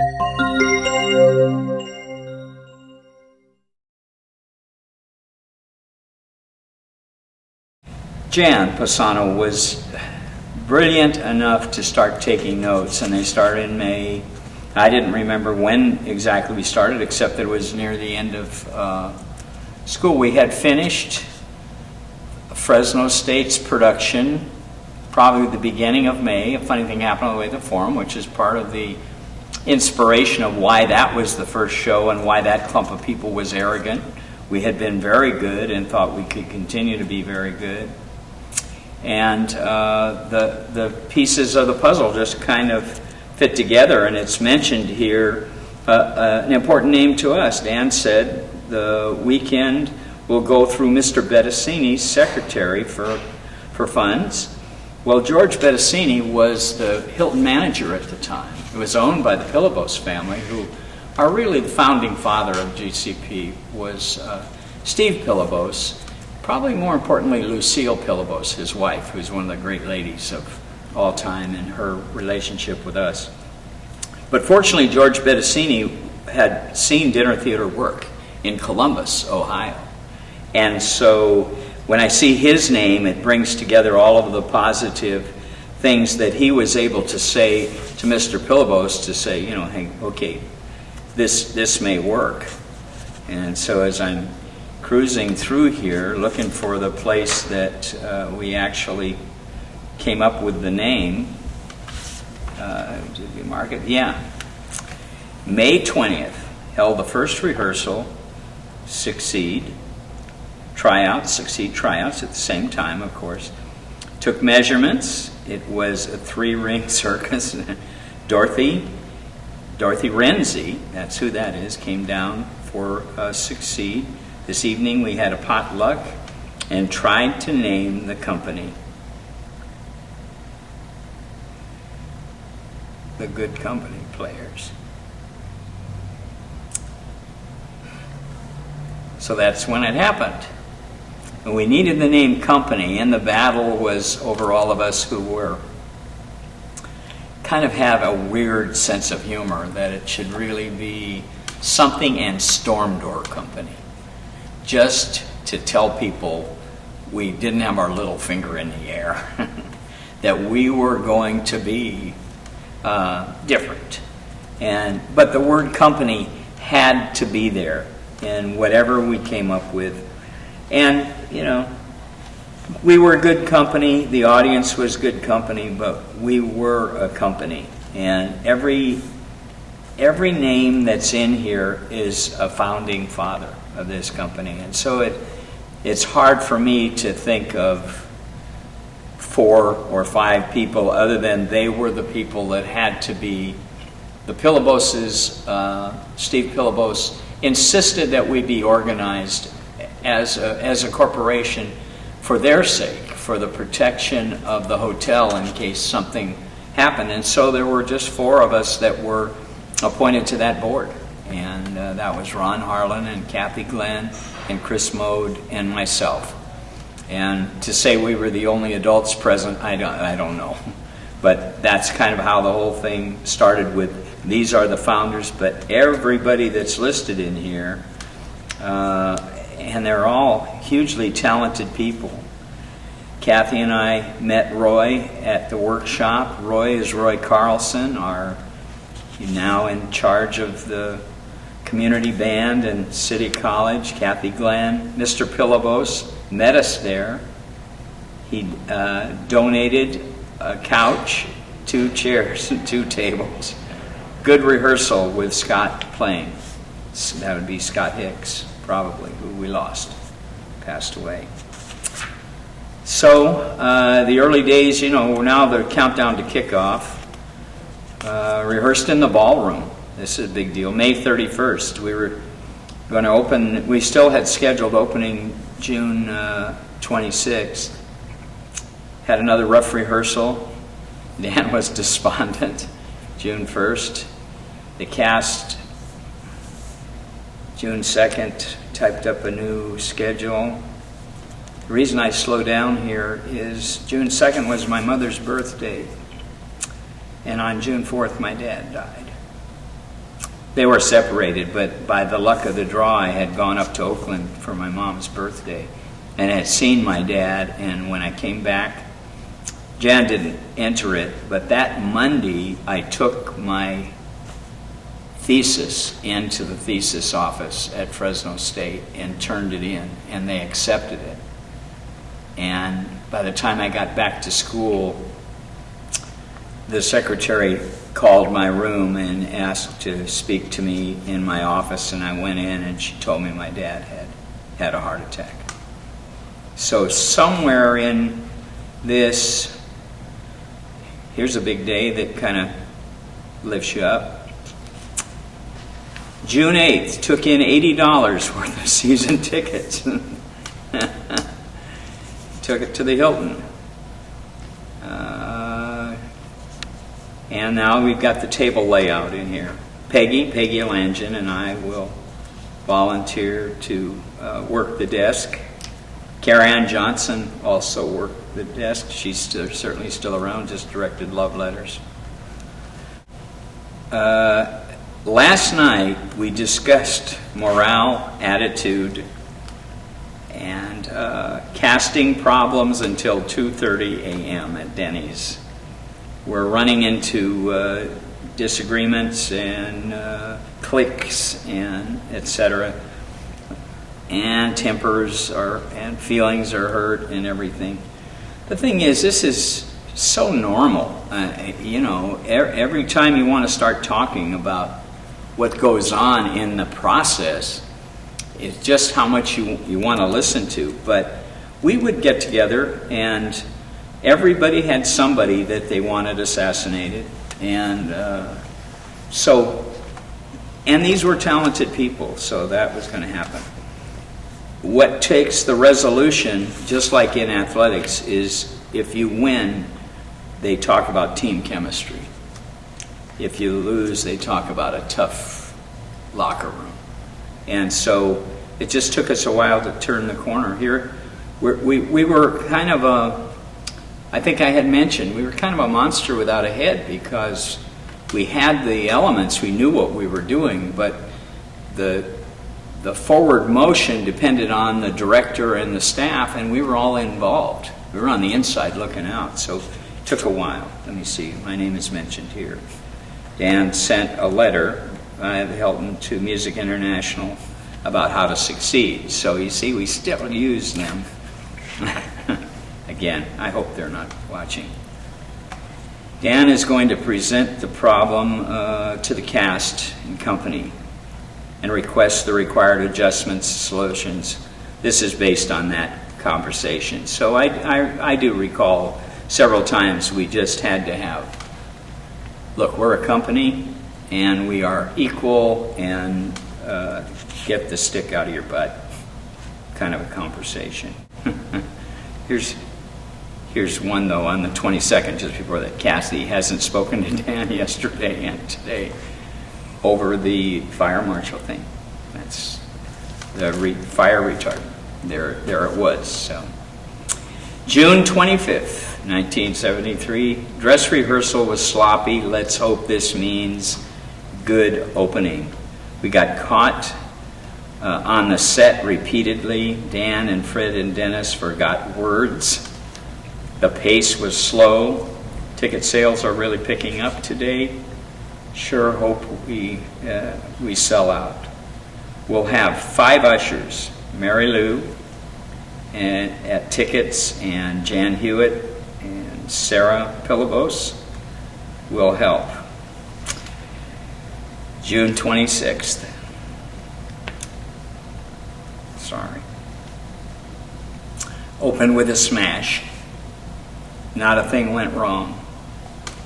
Jan Pessano was brilliant enough to start taking notes, and they started in May. I didn't remember when exactly we started, except that it was near the end of school. We had finished Fresno State's production probably the beginning of May. A funny thing happened on the way to the Forum, which is part of the inspiration of why that was the first show and why that clump of people was arrogant. We had been very good and thought we could continue to be very good. And the pieces of the puzzle just kind of fit together, and it's mentioned here an important name to us. Dan said the weekend will go through Mr. Bettesini's secretary for funds. Well, George Bettesini was the Hilton manager at the time. It was owned by the Pillabos family, who are really the founding father of GCP, was Steve Pillabos. Probably more importantly, Lucille Pillabos, his wife, who's one of the great ladies of all time in her relationship with us. But fortunately, George Bettesini had seen dinner theater work in Columbus, Ohio. And so when I see his name, it brings together all of the positive things that he was able to say to Mr. Pillabos to say, you know, hey, okay, this may work. And so as I'm cruising through here, looking for the place that we actually came up with the name. Did we mark it? Yeah. May 20th, held the first rehearsal, Succeed tryouts at the same time, of course. Took measurements. It was a 3-ring circus. Dorothy Renzi, that's who that is, came down for Succeed. This evening we had a potluck and tried to name the company the Good Company Players. So that's when it happened. And we needed the name company, and the battle was over all of us who were kind of have a weird sense of humor, that it should really be something and Storm Door Company. Just to tell people we didn't have our little finger in the air, that we were going to be different. But the word company had to be there in whatever we came up with. And, you know, we were good company, the audience was good company, but we were a company. And every name that's in here is a founding father of this company. And so it's hard for me to think of 4 or 5 people other than they were the people that had to be. The Pillaboses, Steve Pillabos, insisted that we be organized as a corporation for their sake, for the protection of the hotel in case something happened. And so there were just 4 of us that were appointed to that board. And that was Ron Harlan and Kathy Glenn and Chris Mode and myself. And to say we were the only adults present, I don't know. But that's kind of how the whole thing started with, these are the founders, but everybody that's listed in here, and they're all hugely talented people. Kathy and I met Roy at the workshop. Roy is Roy Carlson, now in charge of the community band and City College. Kathy Glenn. Mr. Pillabos met us there. He donated a couch, 2 chairs, and 2 tables. Good rehearsal with Scott playing. That would be Scott Hicks, probably, who we lost, passed away. So the early days, you know, now the countdown to kickoff. Rehearsed in the ballroom. This is a big deal. May 31st, we were going to open. We still had scheduled opening June 26th. Had another rough rehearsal. Dan was despondent. June 1st. The cast, June 2nd, typed up a new schedule. The reason I slow down here is June 2nd was my mother's birthday. And on June 4th, my dad died. They were separated, but by the luck of the draw, I had gone up to Oakland for my mom's birthday and had seen my dad. And when I came back, Jan didn't enter it, but that Monday I took my thesis into the thesis office at Fresno State and turned it in, and they accepted it. And by the time I got back to school, the secretary called my room and asked to speak to me in my office, and I went in and she told me my dad had a heart attack. So somewhere in this, here's a big day that kind of lifts you up. June 8th, took in $80 worth of season tickets. Took it to the Hilton. And now we've got the table layout in here. Peggy Langin, and I will volunteer to work the desk. Karen Johnson also worked the desk. She's certainly still around, just directed love letters. Last night we discussed morale, attitude, and casting problems until 2:30 a.m. at Denny's. We're running into disagreements and cliques and etc. And tempers and feelings are hurt and everything. The thing is, this is so normal. Every time you want to start talking about what goes on in the process, it's just how much you want to listen to. But we would get together, and everybody had somebody that they wanted assassinated. And and these were talented people, so that was going to happen. What takes the resolution, just like in athletics, is if you win, they talk about team chemistry. If you lose, they talk about a tough locker room. And so it just took us a while to turn the corner. Here, we were kind of I think I had mentioned, we were kind of a monster without a head, because we had the elements, we knew what we were doing, but the forward motion depended on the director and the staff, and we were all involved. We were on the inside looking out, so it took a while. Let me see, my name is mentioned here. Dan sent a letter via the Hilton to Music International about how to succeed. So you see, we still use them. Again, I hope they're not watching. Dan is going to present the problem to the cast and company and request the required adjustments, solutions. This is based on that conversation. So I do recall several times we just had to have, look, we're a company and we are equal, and get the stick out of your butt kind of a conversation. Here's one, though, on the 22nd, just before that. Cassie hasn't spoken to Dan yesterday and today over the fire marshal thing. That's the fire retardant. There it was. So, June 25th, 1973. Dress rehearsal was sloppy. Let's hope this means good opening. We got caught on the set repeatedly. Dan and Fred and Dennis forgot words. The pace was slow. Ticket sales are really picking up today. Sure hope we sell out. We'll have 5 ushers: Mary Lou at tickets, and Jan Hewitt and Sarah Pilibos will help. June 26th. Sorry. Open with a smash. Not a thing went wrong.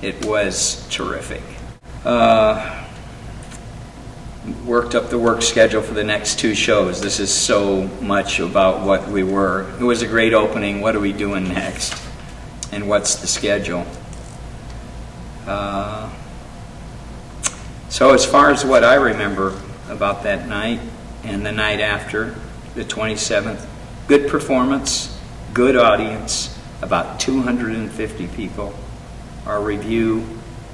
It was terrific. Worked up the work schedule for the next 2 shows. This is so much about what we were. It was a great opening. What are we doing next? And what's the schedule? So as far as what I remember about that night and the night after, the 27th, good performance, good audience, about 250 people. Our review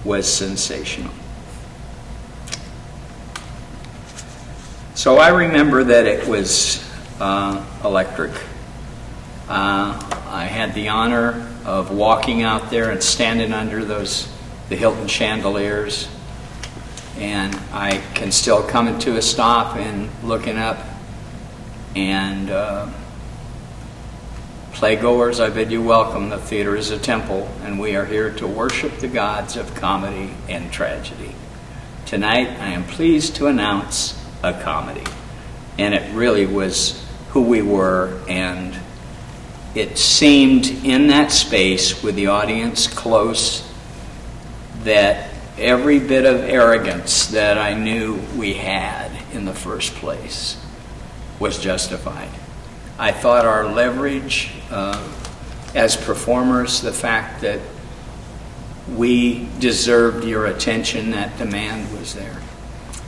was sensational. So I remember that it was electric. I had the honor of walking out there and standing under the Hilton chandeliers, and I can still come to a stop and looking up, and playgoers, I bid you welcome. The theater is a temple, and we are here to worship the gods of comedy and tragedy. Tonight, I am pleased to announce a comedy, and it really was who we were, and it seemed in that space with the audience close that every bit of arrogance that I knew we had in the first place was justified. I thought our leverage as performers, the fact that we deserved your attention, that demand was there.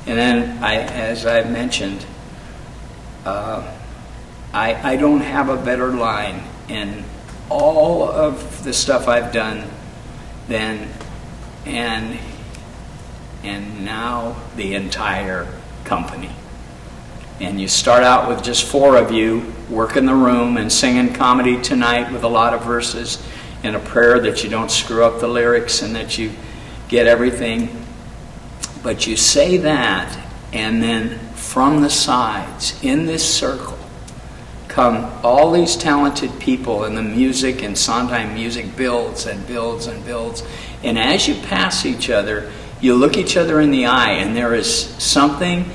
And then, as I mentioned, I don't have a better line in all of the stuff I've done than and now the entire company. And you start out with just 4 of you working the room and singing Comedy Tonight with a lot of verses and a prayer that you don't screw up the lyrics and that you get everything. But you say that, and then from the sides, in this circle, come all these talented people, and the music and Sondheim music builds and builds and builds. And as you pass each other, you look each other in the eye, and there is something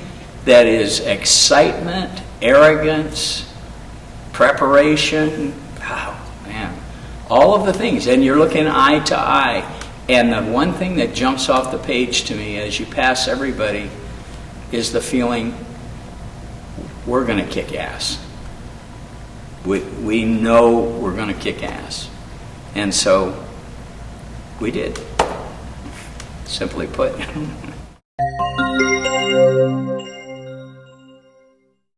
that is excitement, arrogance, preparation, all of the things, and you're looking eye to eye. And the one thing that jumps off the page to me as you pass everybody is the feeling, we're going to kick ass. We know we're going to kick ass. And so we did, simply put.